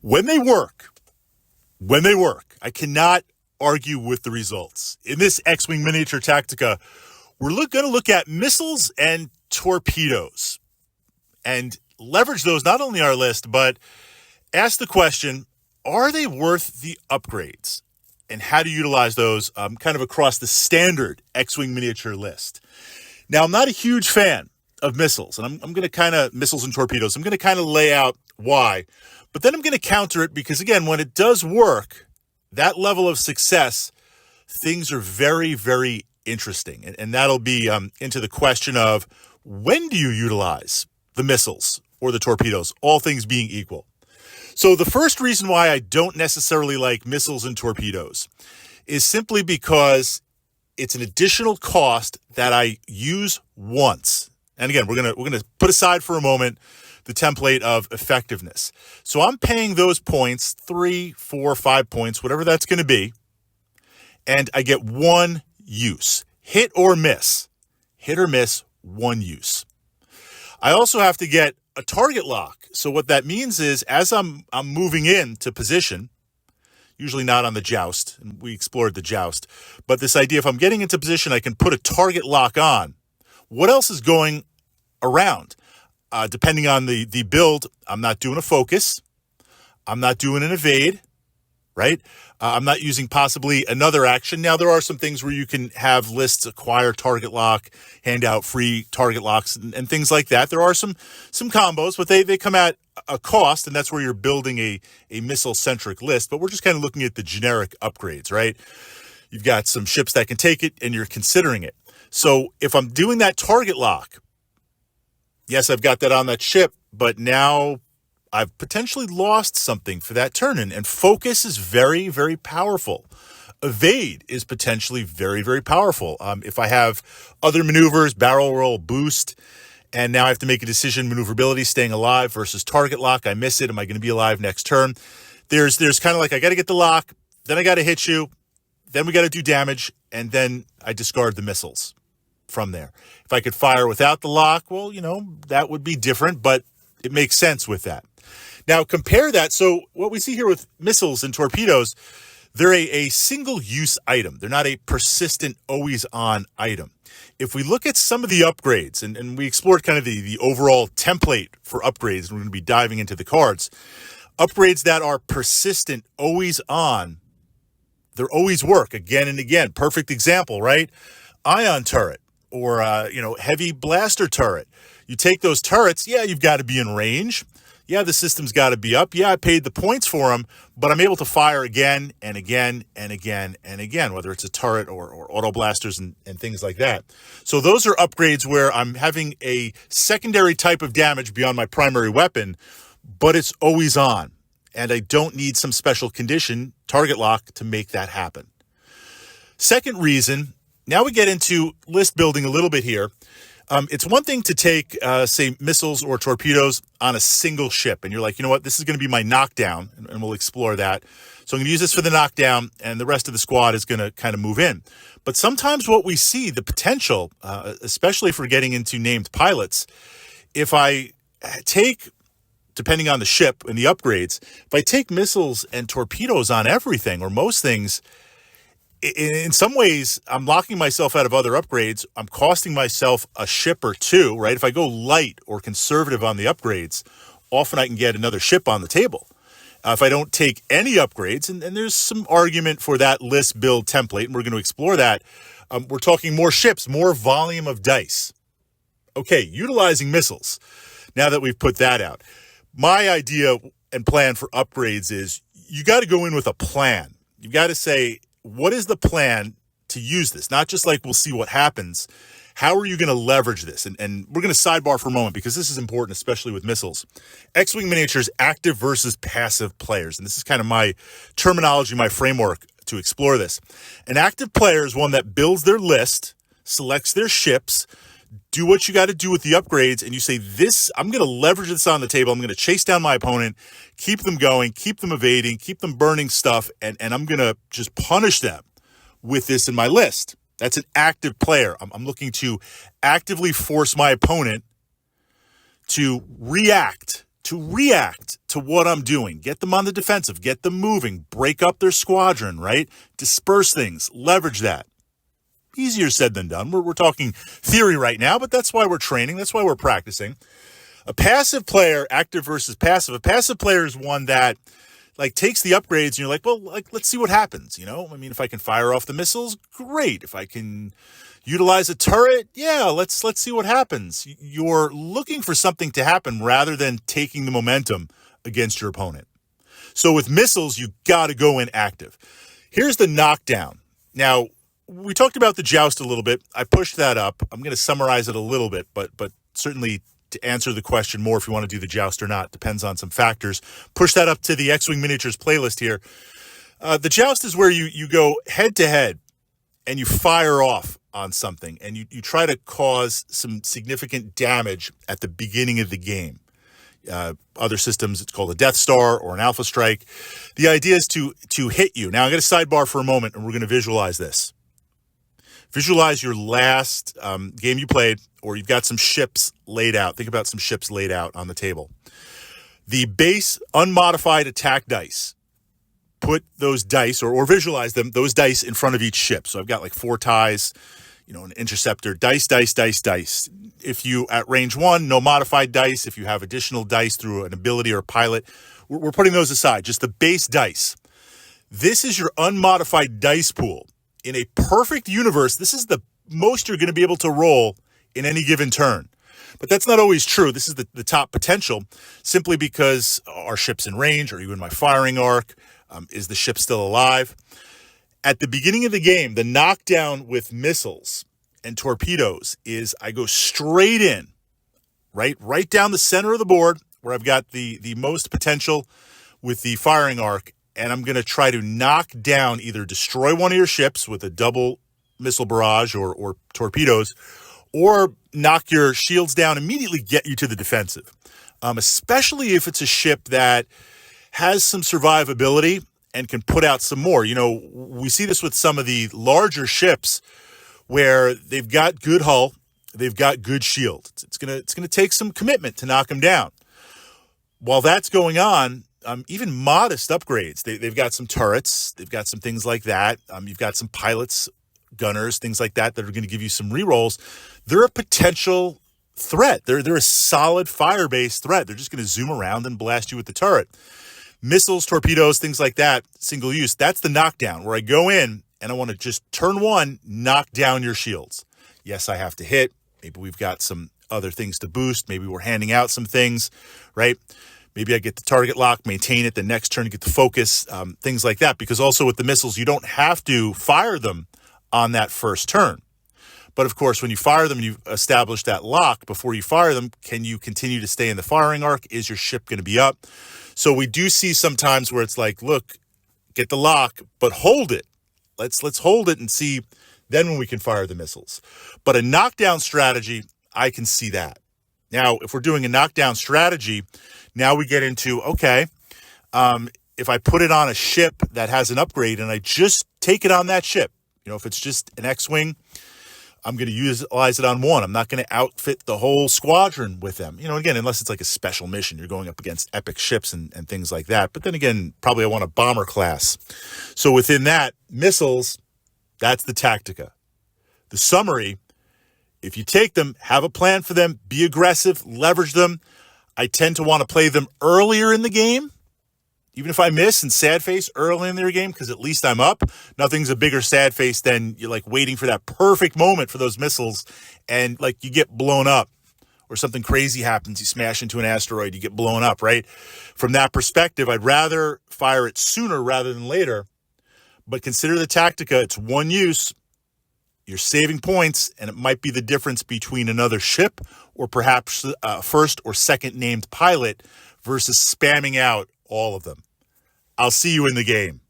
When they work, I cannot argue with the results. In this X-Wing Miniature Tactica, we're going to look at missiles and torpedoes and leverage those not only our list, but ask the question, are they worth the upgrades? And how to utilize those kind of across the standard X-Wing miniature list. Now, I'm not a huge fan of missiles, and I'm going to kind of, missiles and torpedoes, I'm going to kind of lay out why. But then I'm going to counter it because, again, when it does work, that level of success, things are very, very interesting. And that'll be into the question of when do you utilize the missiles or the torpedoes, all things being equal. So the first reason why I don't necessarily like missiles and torpedoes is simply because it's an additional cost that I use once. And again, we're gonna put aside for a moment the template of effectiveness. So I'm paying those points, 3, 4, 5 points, whatever that's going to be, and I get one use. Hit or miss, one use. I also have to get a target lock. So what that means is as I'm moving into position, usually not on the joust, and we explored the joust, but this idea, if I'm getting into position, I can put a target lock on. What else is going around? Depending on the build, I'm not doing a focus. I'm not doing an evade, right? I'm not using possibly another action. Now, there are some things where you can have lists acquire target lock, hand out free target locks, and things like that. There are some combos, but they come at a cost, and that's where you're building a missile-centric list. But we're just kind of looking at the generic upgrades, right? You've got some ships that can take it, and you're considering it. So if I'm doing that target lock, yes, I've got that on that ship, but now I've potentially lost something for that turn. And focus is very, very powerful. Evade is potentially very, very powerful. If I have other maneuvers, barrel roll, boost, and now I have to make a decision, maneuverability, staying alive versus target lock, I miss it. Am I going to be alive next turn? There's kind of like, I got to get the lock, then I got to hit you, then we got to do damage, and then I discard the missiles from there. If I could fire without the lock, well, that would be different, but it makes sense with that. Now, compare that. So what we see here with missiles and torpedoes, they're a single-use item. They're not a persistent, always-on item. If we look at some of the upgrades, and we explored kind of the overall template for upgrades, and we're going to be diving into the cards, upgrades that are persistent, always-on, they're always work again and again. Perfect example, right? Ion turret or, heavy blaster turret. You take those turrets, yeah, you've got to be in range. Yeah, the system's got to be up. Yeah, I paid the points for them, but I'm able to fire again and again and again and again, whether it's a turret or auto blasters and things like that. So those are upgrades where I'm having a secondary type of damage beyond my primary weapon, but it's always on. And I don't need some special condition, target lock, to make that happen. Second reason, now we get into list building a little bit here. It's one thing to take, say, missiles or torpedoes on a single ship, and you're like, you know what, this is going to be my knockdown, and we'll explore that. So I'm going to use this for the knockdown, and the rest of the squad is going to kind of move in. But sometimes what we see, the potential, especially for getting into named pilots, if I take, depending on the ship and the upgrades, if I take missiles and torpedoes on everything or most things, in some ways, I'm locking myself out of other upgrades. I'm costing myself a ship or two, right? If I go light or conservative on the upgrades, often I can get another ship on the table. If I don't take any upgrades, and there's some argument for that list build template, and we're going to explore that, we're talking more ships, more volume of dice. Okay, utilizing missiles, now that we've put that out. My idea and plan for upgrades is you got to go in with a plan. You got to say, what is the plan to use this? Not just like, we'll see what happens. How are you going to leverage this? And we're going to sidebar for a moment because this is important, especially with missiles. X-Wing Miniatures, active versus passive players. And this is kind of my terminology, my framework to explore this. An active player is one that builds their list, selects their ships, do what you got to do with the upgrades, and you say, I'm going to leverage this on the table. I'm going to chase down my opponent, keep them going, keep them evading, keep them burning stuff, and I'm going to just punish them with this in my list. That's an active player. I'm looking to actively force my opponent to react to react to what I'm doing. Get them on the defensive, get them moving, break up their squadron, right? Disperse things, leverage that. Easier said than done. We're talking theory right now, but that's why we're training. That's why we're practicing. A passive player, active versus passive. A passive player is one that like takes the upgrades and you're like, well, like, let's see what happens. You know, I mean, if I can fire off the missiles, great. If I can utilize a turret, yeah, let's see what happens. You're looking for something to happen rather than taking the momentum against your opponent. So with missiles, you got to go in active. Here's the knockdown. Now, we talked about the joust a little bit. I pushed that up. I'm going to summarize it a little bit, but certainly to answer the question more if you want to do the joust or not, depends on some factors. Push that up to the X-Wing Miniatures playlist here. The joust is where you go head-to-head and you fire off on something and you try to cause some significant damage at the beginning of the game. Other systems, it's called a Death Star or an Alpha Strike. The idea is to hit you. Now, I'm going to sidebar for a moment and we're going to visualize this. Visualize your last game you played, or you've got some ships laid out. Think about some ships laid out on the table. The base unmodified attack dice. Put those dice, or visualize them, those dice in front of each ship. So I've got like 4 ties, an interceptor, dice. If you, at range 1, no modified dice. If you have additional dice through an ability or a pilot, we're putting those aside, just the base dice. This is your unmodified dice pool. In a perfect universe, this is the most you're going to be able to roll in any given turn. But that's not always true. This is the top potential, simply because are ships in range? Are you in my firing arc? Is the ship still alive? At the beginning of the game, the knockdown with missiles and torpedoes is I go straight in, right down the center of the board where I've got the most potential with the firing arc, and I'm going to try to knock down, either destroy one of your ships with a double missile barrage or torpedoes, or knock your shields down, immediately get you to the defensive. Especially if it's a ship that has some survivability and can put out some more. We see this with some of the larger ships where they've got good hull, they've got good shield. It's gonna take some commitment to knock them down. While that's going on, even modest upgrades. They've got some turrets. They've got some things like that. You've got some pilots, gunners, things like that are going to give you some rerolls. They're a potential threat. They're a solid fire-based threat. They're just going to zoom around and blast you with the turret. Missiles, torpedoes, things like that, single use. That's the knockdown, where I go in and I want to just turn one, knock down your shields. Yes, I have to hit. Maybe we've got some other things to boost. Maybe we're handing out some things, right? Maybe I get the target lock, maintain it, the next turn get the focus, things like that. Because also with the missiles, you don't have to fire them on that first turn. But of course, when you fire them and you've established that lock, before you fire them, can you continue to stay in the firing arc? Is your ship going to be up? So we do see sometimes where it's like, look, get the lock, but hold it. Let's hold it and see then when we can fire the missiles. But a knockdown strategy, I can see that. Now, if we're doing a knockdown strategy, now we get into, okay, if I put it on a ship that has an upgrade and I just take it on that ship, if it's just an X-Wing, I'm going to utilize it on one. I'm not going to outfit the whole squadron with them. Again, unless it's like a special mission, you're going up against epic ships and things like that. But then again, probably I want a bomber class. So within that, missiles, that's the Tactica. The summary, if you take them, have a plan for them, be aggressive, leverage them. I tend to want to play them earlier in the game, even if I miss and sad face early in their game, because at least I'm up. Nothing's a bigger sad face than you're like waiting for that perfect moment for those missiles and like you get blown up or something crazy happens. You smash into an asteroid, you get blown up, right? From that perspective, I'd rather fire it sooner rather than later. But consider the Tactica. It's one use. You're saving points, and it might be the difference between another ship or perhaps a first or second named pilot versus spamming out all of them. I'll see you in the game.